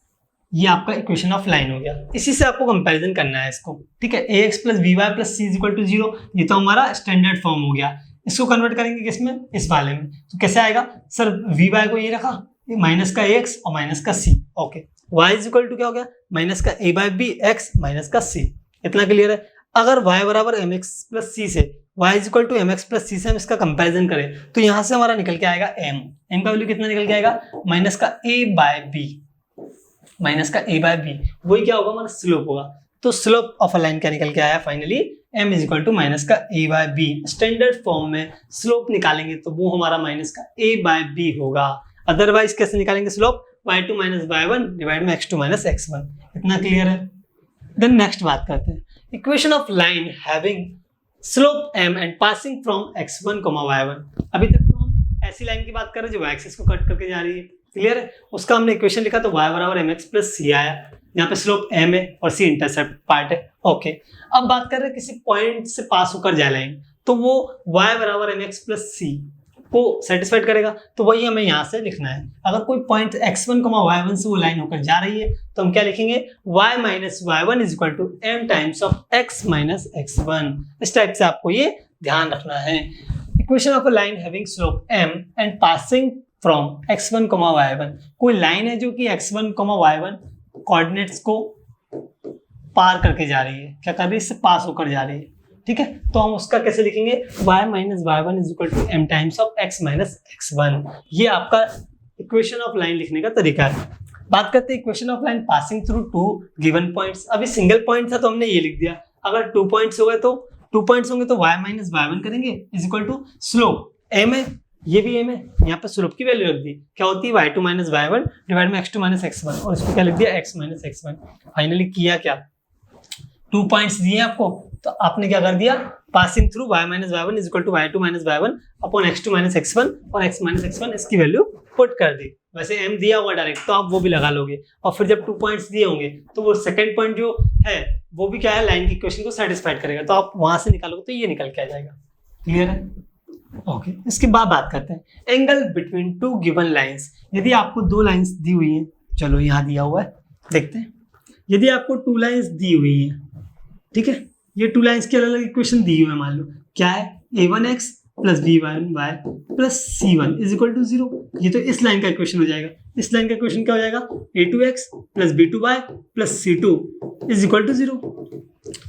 ये आपका इक्वेशन ऑफ लाइन हो गया। इसी से आपको कंपैरिजन करना है इसको, ठीक है। ax plus B Y plus C is equal to 0, ये तो हमारा स्टैंडर्ड फॉर्म हो गया। इसको कन्वर्ट करेंगे किसमें, इस वाले में। तो कैसे आएगा सर, वी वाई को ये रखा, ये माइनस का ax और माइनस का c, okay. y is equal to क्या हो गया, माइनस का a by B X minus का c। इतना क्लियर है। अगर y बराबर एम एक्स प्लस सी से, y is equal to M x plus c से हम इसका कंपेरिजन करें तो यहाँ से हमारा निकल के आएगा m का वैल्यू कितना निकल के आएगा, माइनस का a बाय बी, माइनस का a बाय बी, वही क्या होगा, हमारा स्लोप होगा। तो स्लोप ऑफ अ लाइन क्या निकल के आया finally, m is equal to minus का a by B. Standard form में स्लोप निकालेंगे तो वो हमारा माइनस का a बाय बी होगा। अदरवाइज कैसे निकालेंगे slope, y2 minus y1 divide में x2 माइनस x1। इतना क्लियर है। देन नेक्स्ट बात करते हैं, equation of line having slope m and passing from x1, y1। अभी तक तो हम ऐसी लाइन की बात कर रहे हैं जो y एक्सिस को कट करके जा रही है, क्लियर है। उसका हमने इक्वेशन लिखा तो y बराबर एम एक्स प्लस सी आया, यहाँ पे स्लोप m है और c इंटरसेप्ट पार्ट है, ओके। अब बात कर रहे हैं किसी पॉइंट से पास होकर जाए लाइन, तो वो y बराबर एम एक्स प्लस सी को सेटिस्फाइड करेगा। तो वही हमें यहाँ से लिखना है। अगर कोई पॉइंट x1, y1 से वो लाइन होकर जा रही है तो हम क्या लिखेंगे, y minus y1 is equal to m times of x minus x1। इस टाइप से आपको ये ध्यान रखना है। Equation of a line having slope m and passing from x1, y1। कोई लाइन है जो कि x1, y1 कोऑर्डिनेट्स को पार करके जा रही है, क्या कर रही है, इससे पास होकर जा रही है, ठीक है। तो हम उसका कैसे लिखेंगे, y minus y1 is equal to m times of x minus x1। ये आपका इक्वेशन ऑफ लाइन लिखने का तरीका है। बात करते हैं equation of line passing through two given points. अभी सिंगल पॉइंट था तो हमने ये लिख दिया। अगर 2 पॉइंट्स हो गए तो 2 पॉइंट्स होंगे तो y माइनस y1 करेंगे is equal to slope m है, ये भी m है, यहाँ पे स्लोप की वैल्यू रख दी, क्या होती है y2 माइनस y1 डिवाइड में x2 माइनस x1, और इसको क्या लिख दिया x माइनस x1। फाइनली किया क्या, 2 पॉइंट्स दिए आपको तो आपने क्या कर दिया, passing through y minus y1 is equal to y2 minus y1 upon x2 minus x1 और x माइनस x1 इसकी वैल्यू पुट कर दी। वैसे m दिया हुआ डायरेक्ट तो आप वो भी लगा लोगे, और फिर जब 2 पॉइंट्स दिए होंगे तो वो सेकंड पॉइंट जो है वो भी क्या है, लाइन की इक्वेशन को सेटिस्फाइड करेगा, तो आप वहां से निकालोगे तो ये निकल के आ जाएगा। क्लियर है, ओके। इसके बाद बात करते हैं एंगल बिटवीन 2 गिवन लाइंस। यदि आपको 2 लाइंस दी हुई हैं, चलो यहाँ दिया हुआ है, देखते हैं। यदि आपको 2 लाइंस दी हुई हैं, ठीक है, ये 2 लाइंस की अलग अलग इक्वेशन दी हुई है, मान लो क्या है, a1x plus b1y plus c1 is equal to 0। ये तो इस लाइन का इक्वेशन हो जाएगा। इस लाइन का इक्वेशन क्या हो जाएगा, a2x plus b2y plus c2 is equal to 0।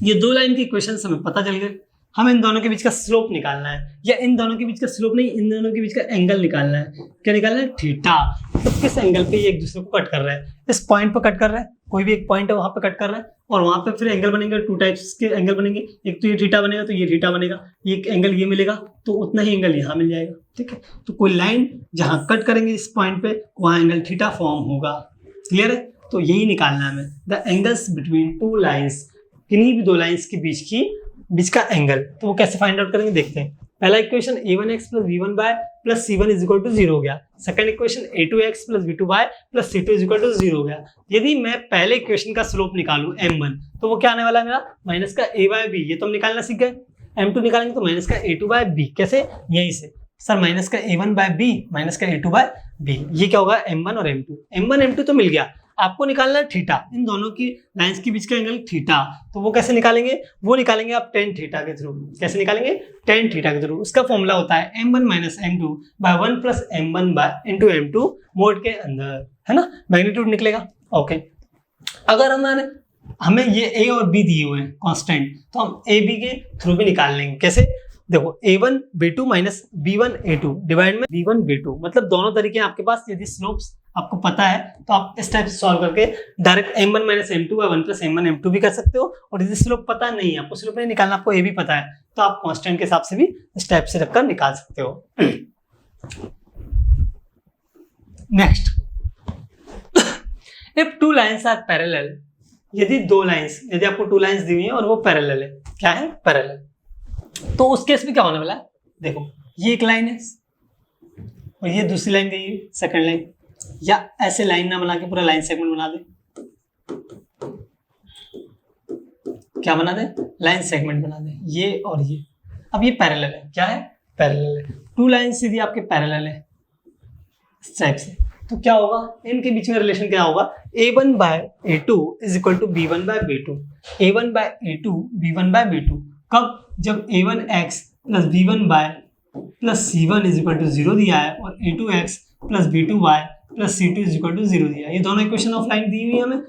ये 2 लाइन की इक्वेशन हमें पता चल गए। हमें इन दोनों के बीच का स्लोप निकालना है, या इन दोनों के बीच का स्लोप नहीं, इन दोनों के बीच का एंगल निकालना है। क्या निकालना है, थीटा। तो किस एंगल पे ये एक दूसरे को कट कर रहा है, इस पॉइंट पर कट कर रहा है, कोई भी एक पॉइंट है वहां पे कट कर रहा है, और वहां पे फिर एंगल बनेंगे, 2 टाइप्स के एंगल बनेंगे। एक तो ये थीटा बनेगा तो ये थीटा बनेगा, एक एंगल ये मिलेगा तो उतना ही एंगल यहाँ मिल जाएगा, ठीक है। तो कोई लाइन जहां कट करेंगे इस पॉइंट पे वहां एंगल थीटा फॉर्म होगा। क्लियर है, तो यही निकालना है हमें, द एंगल्स बिटवीन 2 लाइंस, किन्हीं भी 2 लाइंस के बीच का एंगल। तो वो कैसे फाइंड आउट करेंगे, देखते हैं। पहला equation a1x plus b1y plus c1 is equal to 0 हो गया। Second equation a2x plus b2y plus c2 is equal to 0 हो गया। यदि मैं पहले इक्वेशन का स्लोप निकालूं m1 तो वो क्या आने वाला है मेरा, माइनस का a बाय b। ये तो हम निकालना सीख गए। m2 निकालेंगे तो माइनस का a2 बाय b। कैसे, यहीं से सर, माइनस का a1 बाय b माइनस का a2 बाय b। ये क्या होगा, m1 और m2 तो मिल गया। आपको निकालना है थीटा, इन दोनों की लाइंस के बीच का एंगल थीटा। तो वो कैसे निकालेंगे, वो निकालेंगे आप टेन थीटा के थ्रू। कैसे निकालेंगे, टेन थीटा के थ्रू। उसका फॉर्मूला होता है m1 minus m2 by 1 plus m1 by into m2 mod के अंदर, है ना, मैग्नीट्यूड निकलेगा। ओके, अगर हमें ये a और b दिए हुए हैं कांस्टेंट, तो हम a b के थ्रू भी निकाल लेंगे। कैसे, देखो a1 b2 minus b1 a2 divide में b1 b2, मतलब दोनों तरीके हैं आपके पास। यदि स्लोप्स आपको पता है तो आप इस टाइप से सॉल्व करके direct m1 minus m2 by 1 plus m1 m2 भी कर सकते हो। और यदि स्लोप पता नहीं है, आपको स्लोप नहीं निकालना, आपको a भी पता है, तो आप कांस्टेंट के हिसाब से भी इस टाइप से रखकर निकाल सकते हो। Next, if two lines are parallel, यदि दो लाइंस, यदि आपको टू लाइंस दी हुई है और वो पैरेलल है, क्या है, पैरेलल, तो उस केस में क्या होने वाला है, देखो ये एक लाइन है और ये दूसरी लाइन गई है, सेकंड लाइन, या ऐसे लाइन ना बना के पूरा लाइन सेगमेंट बना दे, क्या बना दे, लाइन सेगमेंट बना दे, ये और ये। अब ये पैरेलल है, क्या है, पैरेलल है। टू लाइंस यदि आपके पैरेलल है इस टाइप से, तो क्या होगा, इनके बीच में रिलेशन क्या होगा, a1 by a2 is equal to b1 by b2, a1 by a2 b1 by b2। कब, जब a1x plus b1 by plus c1 is equal to 0 दिया है और a2x plus b2y plus c2 is equal to 0 दिया है। ये दोनों equation of line दी हुई है हमें,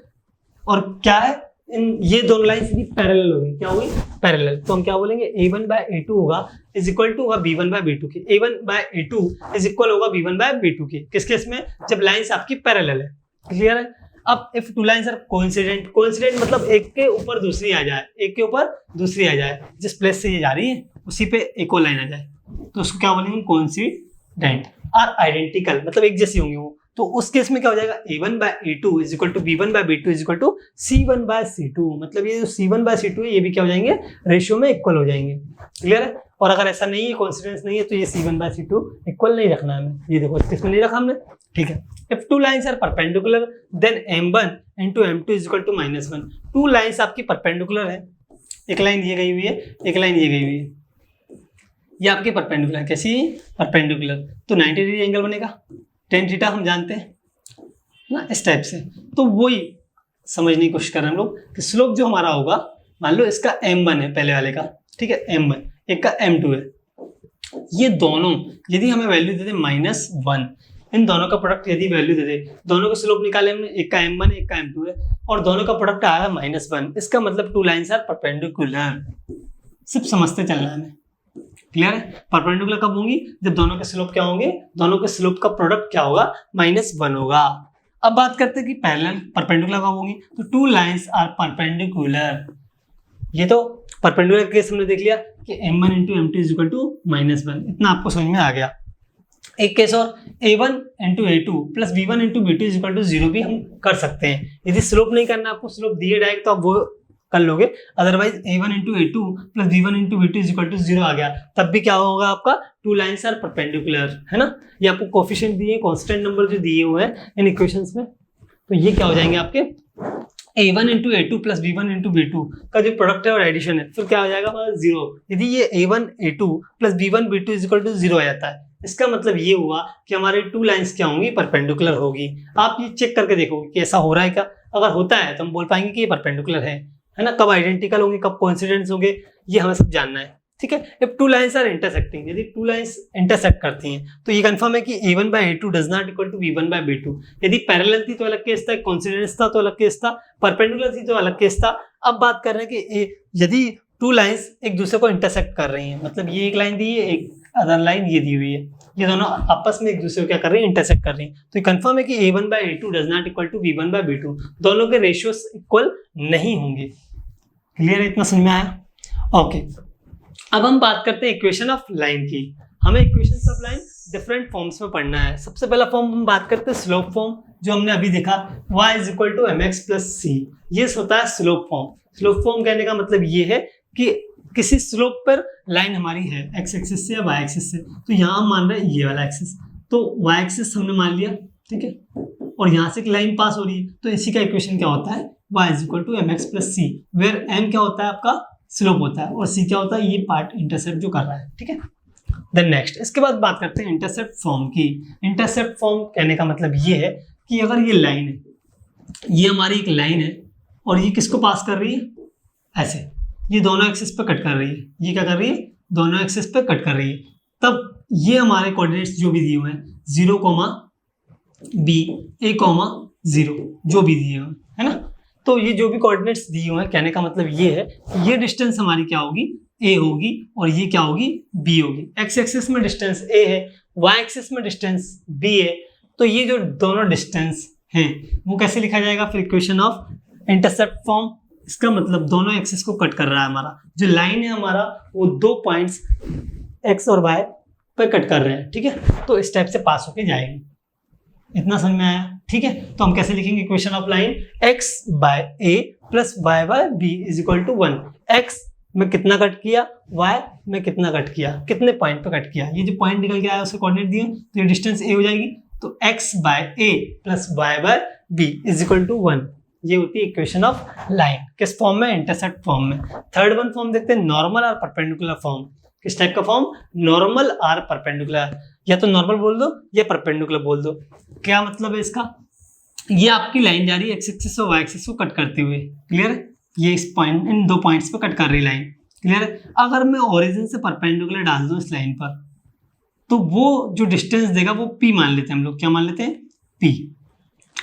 और क्या है, ये दोनों लाइंस भी पैरेलल होगी, क्या होगी, पैरेलल। तो हम क्या बोलेंगे, a1 बाय a2 होगा इज इक्वल टू होगा b1 बाय b2 के, a1 by a2 is equal होगा b1 बाय b2 के। किस केस में, जब लाइंस आपकी पैरेलल है, क्लियर है। अब if two lines are coincident, coincident मतलब एक के ऊपर दूसरी आ जाए, एक के ऊपर दूसरी आ जाए, जिस प्लेस से ये जा रही है उसी पे एक और लाइन आ जाए, तो उसको क्या बोलेंगे, कोइंसिडेंट। आर आइडेंटिकल मतलब एक जैसी होंगी वो, तो उस केस में क्या हो जाएगा, a1 by a2 is equal to b1 by b2 is equal to c1 by c2, मतलब ये जो c1 बाय c2 है ये भी क्या हो जाएंगे, रेशियो में इक्वल हो जाएंगे, क्लियर है। और अगर ऐसा नहीं है, कोइंसिडेंस नहीं है, तो ये c1 बाय c2 इक्वल नहीं रखना है हमें, ये देखो इसमें नहीं रखा हमने, ठीक है। If two lines are perpendicular then m1 into m2 is equal to -1। Two lines आपकी परपेंडिकुलर है, एक लाइन ये गई हुई है, एक लाइन ये गई हुई है, ये आपकी परपेंडिकुलर, कैसी, परपेंडिकुलर, तो 90 डिग्री एंगल बनेगा, टेन थीटा हम जानते हैं ना, इस टाइप से। तो वही समझने की कोशिश कर रहे हैं हम लोग कि स्लोप जो हमारा होगा, मान लो इसका m1 है पहले वाले का, ठीक है, m1, एक का m2 है, ये दोनों यदि हमें वैल्यू दे दे -1, इन दोनों का प्रोडक्ट यदि वैल्यू दे दे, दोनों का स्लोप निकाले हमने, एक का m1 है, एक का m2 है, और दोनों का प्रोडक्ट आया -1, इसका मतलब टू लाइंस आर परपेंडिकुलर। सिर्फ समझते चलना है हमें, क्लियर है। परपेंडिकुलर कब होंगी, जब दोनों के स्लोप क्या होंगे, दोनों के स्लोप का प्रोडक्ट क्या होगा, -1 होगा। अब बात करते हैं कि पैरेलल परपेंडिकुलर कब होंगी, तो टू लाइंस आर परपेंडिकुलर, ये तो परपेंडिकुलर केस हमने देख लिया कि m1 into m2 is equal to -1, इतना आपको समझ में आ गया। एक केस और a1 into a2 plus b1 into b2 is equal to 0 भी हम कर सकते हैं। यदि स्लोप नहीं करना, आपको स्लोप दिए डायरेक्ट, तो आप वो कर लोगे, otherwise a1 into a2 plus b1 into b2 is equal to 0 आ गया, तब भी क्या होगा आपका, टू लाइंस आर परपेंडिकुलर, है ना। ये आपको कोफिशिएंट दिए, कांस्टेंट नंबर जो दिए हुए हैं इन इक्वेशंस में, तो ये क्या हो जाएंगे आपके a1 into a2 plus b1 into b2 का जो प्रोडक्ट है और एडिशन है, फिर क्या हो जाएगा 0। यदि ये a1 a2 plus b1 b2 is equal to 0 आ जाता है, इसका मतलब ये हुआ कि हमारे टू लाइंस क्या होंगी, परपेंडिकुलर होगी। आप ये चेक करके देखोगे कि ऐसा हो रहा है क्या, अगर होता है तो हम बोल पाएंगे कि ये परपेंडिकुलर है ना। कब आइडेंटिकल होंगे, कब कोइंसिडेंस होंगे, ये हमें सब जानना है, ठीक है। If two lines are intersecting, यदि टू लाइंस इंटरसेक्ट करती हैं, तो ये कंफर्म है कि a1 by a2 does not equal to b1 by b2। यदि पैरेलल थी तो अलग केस था, कोइंसिडेंस था तो अलग केस था, परपेंडिकुलर थी तो अलग केस था। अब बात कर रहे हैं कि यदि टू लाइंस एक दूसरे को इंटरसेक्ट कर रही हैं, मतलब ये एक लाइन दी है, एक अदर लाइन ये दी हुई है, ये दोनों आपस में एक दूसरे को क्या कर रही है, इंटरसेक्ट कर रही हैं, तो ये कंफर्म है कि a1 by a2 does not equal to b1 by b2, दोनों के रेशियोस इक्वल नहीं होंगे। क्लियर है, इतना समझ में आया। ओके, अब हम बात करते हैं इक्वेशन ऑफ लाइन की। हमें equation of line different forms में पढ़ना है। सबसे पहला फॉर्म हम बात करते हैं स्लोप फॉर्म, जो हमने अभी देखा y is equal to mx plus c, ये होता है स्लोप फॉर्म। स्लोप फॉर्म कहने का मतलब ये है कि किसी स्लोप पर लाइन हमारी है x एक्सिस से या y एक्सिस से, तो यहाँ हम मान रहे हैं ये वाला एक्सिस, तो y एक्सिस हमने मान लिया, ठीक है, और यहाँ से एक लाइन पास हो रही है, तो इसी का इक्वेशन क्या होता है, y is equal to mx plus c, where m क्या होता है आपका स्लोप होता है, और c क्या होता है ये पार्ट इंटरसेप्ट जो कर रहा है, ठीक है। देन नेक्स्ट, इसके बाद बात करते हैं इंटरसेप्ट फॉर्म की। इंटरसेप्ट फॉर्म कहने का मतलब ये है कि अगर ये लाइन है, ये हमारी एक लाइन है और ये किसको पास कर रही है, ऐसे, ये दोनों एक्सिस पे कट कर रही है, ये क्या कर रही है, दोनों एक्सिस पे कट कर रही है। तब ये हमारे कोऑर्डिनेट्स जो भी दिए हुए हैं 0, b, a, 0 जो भी दिए हुए है ना, तो ये जो भी कोऑर्डिनेट्स दिए हुए हैं, कहने का मतलब ये है कि ये डिस्टेंस हमारी क्या होगी, a होगी, और ये क्या होगी, b होगी। x एक्सिस में डिस्टेंस a है, y एक्सिस में डिस्टेंस b है, तो ये जो दोनों डिस्टेंस हैं वो कैसे लिखा जाएगा, फिर इक्वेशन ऑफ इंटरसेप्ट फॉर्म। इसका मतलब दोनों एक्सिस को कट कर रहा है, हमारा जो लाइन है हमारा वो 2 पॉइंट्स x और y पे कट कर रहे हैं, ठीक है, तो इस टाइप से पास होके जाएगी। इतना समझ में आया, ठीक है। तो हम कैसे लिखेंगे equation of line, x by a plus y by b is equal to 1। x में कितना कट किया, y में कितना कट किया, कितने पॉइंट पे कट किया, ये जो पॉइंट निकल के आया उसके कोऑर्डिनेट दिए, तो ये डिस्टेंस a हो जाएगी, तो x by a plus y by b is equal to 1। ये होती है इक्वेशन ऑफ लाइन, किस फॉर्म में, इंटरसेप्ट फॉर्म में। थर्ड वन फॉर्म देखते हैं, नॉर्मल और परपेंडिकुलर फॉर्म। किस टाइप का फॉर्म, नॉर्मल और परपेंडिकुलर, या तो नॉर्मल बोल दो या परपेंडिकुलर बोल दो। क्या मतलब है इसका, ये आपकी लाइन जा रही है एक्स एक्सिस और वाई एक्सिस को कट करते हुए, क्लियर है, ये इस पॉइंट, इन 2 पॉइंट्स पे कट कर रही लाइन, क्लियर है। अगर मैं ओरिजिन से परपेंडिकुलर डाल दूं इस लाइन पर, तो वो जो डिस्टेंस देगा वो p मान लेते हैं हम लोग, क्या मान लेते हैं, p,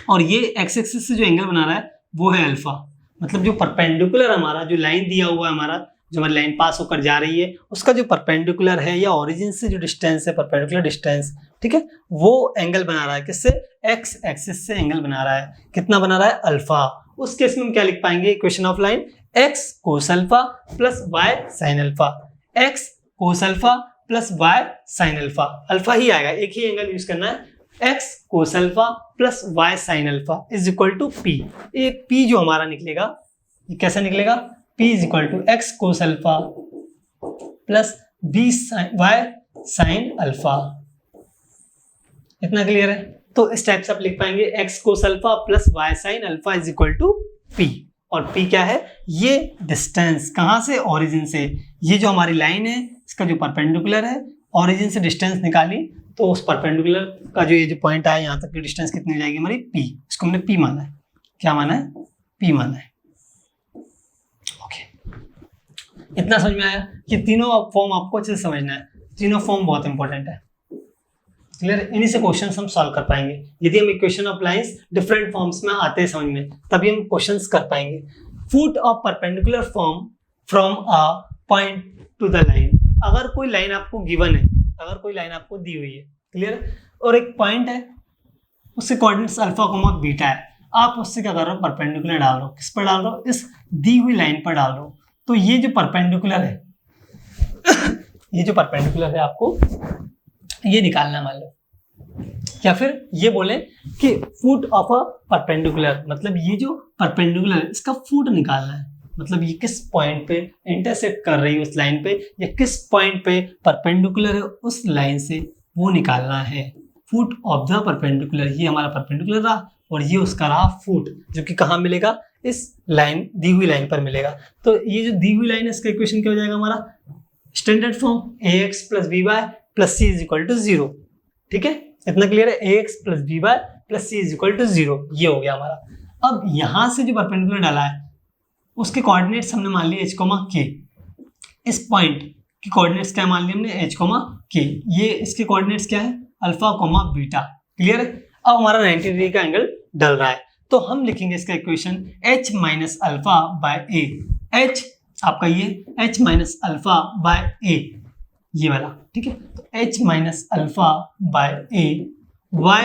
और ये एक्स एक्सिस से जो एंगल बना रहा है वो है अल्फा। मतलब जो परपेंडिकुलर हमारा जो लाइन दिया हुआ है, हमारा जो हमारी लाइन पास होकर जा रही है उसका जो परपेंडिकुलर है या ओरिजिन से जो डिस्टेंस है, परपेंडिकुलर डिस्टेंस, ठीक है, वो एंगल बना रहा है, किससे, एक्स एक्सिस से एंगल बना रहा है, कितना बना रहा है, अल्फा। उस केस में हम क्या लिख पाएंगे, equation of line, x cos alpha plus y sign alpha, x cos alpha plus y sign alpha, alpha ही आएगा, एक ही एंगल यूज करना है, x cos alpha plus y sign alpha is equal to p. ये p जो हमारा निकलेगा, ये कैसे निकलेगा, P is equal to x cos alpha plus B y sign alpha. इतना क्लियर है, तो इस टाइप से आप लिख पाएंगे x cos alpha plus y sign alpha is equal to P, और P क्या है, ये डिस्टेंस, कहां से, ओरिजिन से, ये जो हमारी लाइन है इसका जो परपेंडिकुलर है, ओरिजिन से डिस्टेंस निकाली, तो उस परपेंडिकुलर का जो ये जो पॉइंट आया यहाँ तक की डिस्टेंस कितनी हो जाएगी हमारी, P, इसको हमने P माना है, क्या माना है, P माना है। इतना समझ में आया, ये तीनों फॉर्म आपको अच्छे से समझना है, तीनों फॉर्म बहुत इंपॉर्टेंट है, क्लियर, इन्हीं से क्वेश्चन हम सॉल्व कर पाएंगे। यदि हम equation of lines different forms में आते हैं समझ में, तभी हम क्वेश्चंस कर पाएंगे। Foot of perpendicular form from a point two the line, अगर कोई लाइन आपको गिवन है, अगर कोई लाइन आपको दी हुई है, क्लियर, और एक पॉइंट है, उससे कोऑर्डिनेट्स अल्फा कोमा बीटा है, आप उससे क्या कर रहे हो, परपेंडिकुलर डाल रहे हो, किस पर डाल रहे हो, इस दी हुई लाइन पर डाल रहे हो। तो ये जो परपेंडिकुलर है ये जो परपेंडिकुलर है आपको ये निकालना है, मान लो, या फिर ये बोले कि फुट ऑफ अ परपेंडिकुलर, मतलब ये जो परपेंडिकुलर है इसका फुट निकालना है, मतलब ये किस पॉइंट पे इंटरसेक्ट कर रही है उस लाइन पे, या किस पॉइंट पे परपेंडिकुलर है उस लाइन से, वो निकालना है। फुट ऑफ द परपेंडिकुलर, ये हमारा परपेंडिकुलर रहा और ये उसका रहा फुट, जो कि कहाँ मिलेगा, इस लाइन, दी हुई लाइन पर मिलेगा। तो ये जो दी हुई लाइन है इसका इक्वेशन क्या हो जाएगा हमारा, standard form ax plus B Y plus C is equal to 0, ठीक है, इतना क्लियर है, ax plus B Y plus C is equal to 0, ये हो गया हमारा। अब यहाँ से जो परपेंडिकुलर डाला है उसके कोऑर्डिनेट्स हमने मान लिए h, k, इस पॉइंट की कोऑर्डिनेट्स क्या मान लिए हमने, h, k, ये इसके कोऑर्डिनेट्स क्या है, अल्फा, बीटा, क्लियर है। अब हमारा 90 डिग्री का एंगल डल रहा है, तो हम लिखेंगे इसका equation h minus alpha by a, h आपका ये h minus alpha by a, ये वाला, ठीक है, तो h minus alpha by a, y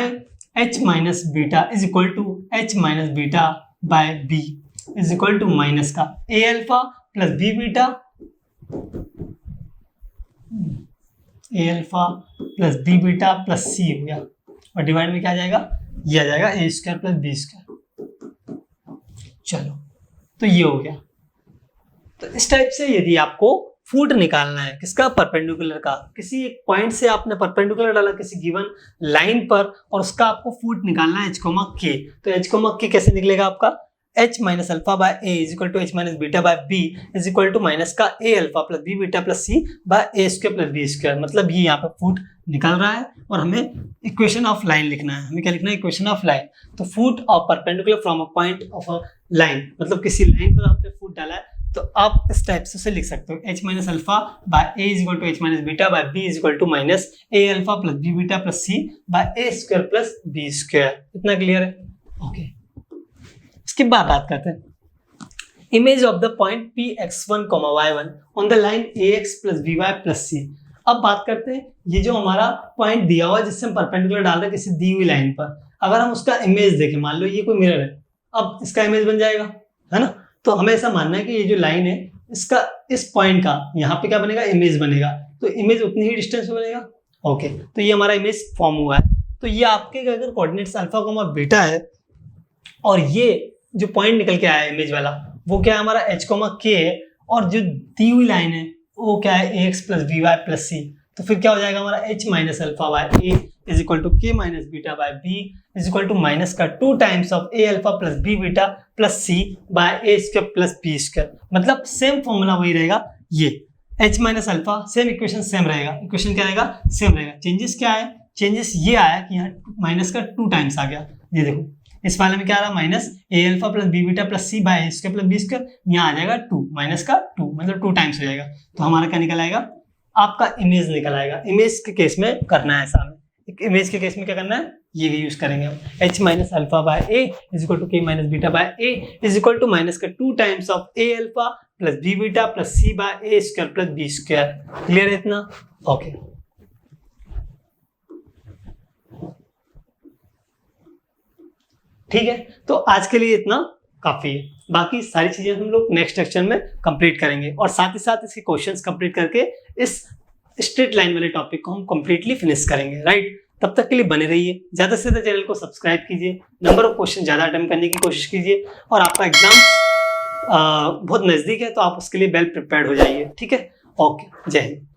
h minus beta is equal to h minus beta by b is equal to minus का a alpha plus b beta, a alpha plus b beta plus c हो गया, और divide में क्या आ जाएगा, ये आ जाएगा a square plus b square. चलो, तो ये हो गया। तो इस टाइप से यदि आपको फुट निकालना है किसका, परपेंडिकुलर का, किसी एक पॉइंट से आपने परपेंडिकुलर डाला किसी गिवन लाइन पर और उसका आपको फुट निकालना है h, k, तो h, k कैसे निकलेगा आपका, h minus alpha by a is equal to h minus beta by b is equal to minus का a alpha plus b beta plus c by a square plus b square. मतलब ये यहाँ पे foot निकल रहा है और हमें इक्वेशन ऑफ लाइन लिखना है। हमें क्या लिखना है? Equation of line. तो foot of perpendicular from a point of a line, मतलब किसी लाइन पर आपने फुट डाला है तो आप इस टाइप से उसे लिख सकते हो, h minus alpha by a is equal to h minus beta by b is equal to minus a alpha plus b beta plus c by a square plus b square. इतना clear है? Okay, इसके बाद बात करते हैं image of the point px1, y1 on the line ax plus by plus c। अब बात करते हैं ये जो हमारा पॉइंट दिया हुआ है जिससे हम परपेंडिकुलर डाल रहे हैं किसी दी हुई लाइन पर, अगर हम उसका इमेज देखें, मान लो ये कोई मिरर है, अब इसका इमेज बन जाएगा, है ना? तो हमें ऐसा मानना है कि ये जो लाइन है इसका इस पॉइंट का यहाँ पे क्या बनेगा? इमेज बनेगा। तो इमेज उतनी ही डिस्टेंस पे बनेगा। ओके, तो ये हमारा इमेज फॉर्म हुआ है। तो ये आपके अगर कोऑर्डिनेट्स अल्फा कोमा बीटा है और ये जो पॉइंट निकल के आया है इमेज वाला वो क्या है? हमारा h कोमा k है, और जो दी हुई लाइन है वो क्या है? ax plus by plus c। तो फिर क्या हो जाएगा हमारा? h minus alpha by a is equal to k minus beta by b is equal to minus का 2 times of a alpha plus b beta plus c by a square plus b square. मतलब same formula वही रहेगा, ये h minus अल्फा same equation same रहेगा। Equation क्या रहेगा? Same रहेगा। चेंजेस क्या है? चेंजेस ये आया कि यहाँ माइनस का 2 टाइम्स आ गया। ये देखो इस वाले में क्या आ रहा? Minus a alpha plus b beta plus c by a square plus b square. यहाँ आ जाएगा 2, माइनस का 2 मतलब 2 टाइम्स हो जाएगा। तो हमारा क्या निकल आएगा? आपका इमेज निकल आएगा। इमेज के केस में करना है ऐसा, हमें इमेज के केस में क्या करना है? ये भी यूज करेंगे हम। h minus alpha by a is equal to k minus beta by a is equal to minus का 2 times of a alpha plus b beta plus c by a square plus b square. Clear है इतना? Okay, ठीक है। तो आज के लिए इतना काफी है, बाकी सारी चीजें हम लोग नेक्स्ट लेक्चर में कंप्लीट करेंगे और साथ ही साथ इसके क्वेश्चंस कंप्लीट करके इस स्ट्रेट लाइन वाले टॉपिक को हम कंप्लीटली फिनिश करेंगे, राइट? तब तक के लिए बने रहिए, ज्यादा से ज्यादा चैनल को सब्सक्राइब कीजिए, नंबर ऑफ क्वेश्चन ज्यादा अटेम्प्ट करने की कोशिश कीजिए, और आपका एग्जाम बहुत नजदीक है तो आप उसके लिए वेल प्रिपेयर्ड हो जाइए। ठीक है? ओके, जय हिंद।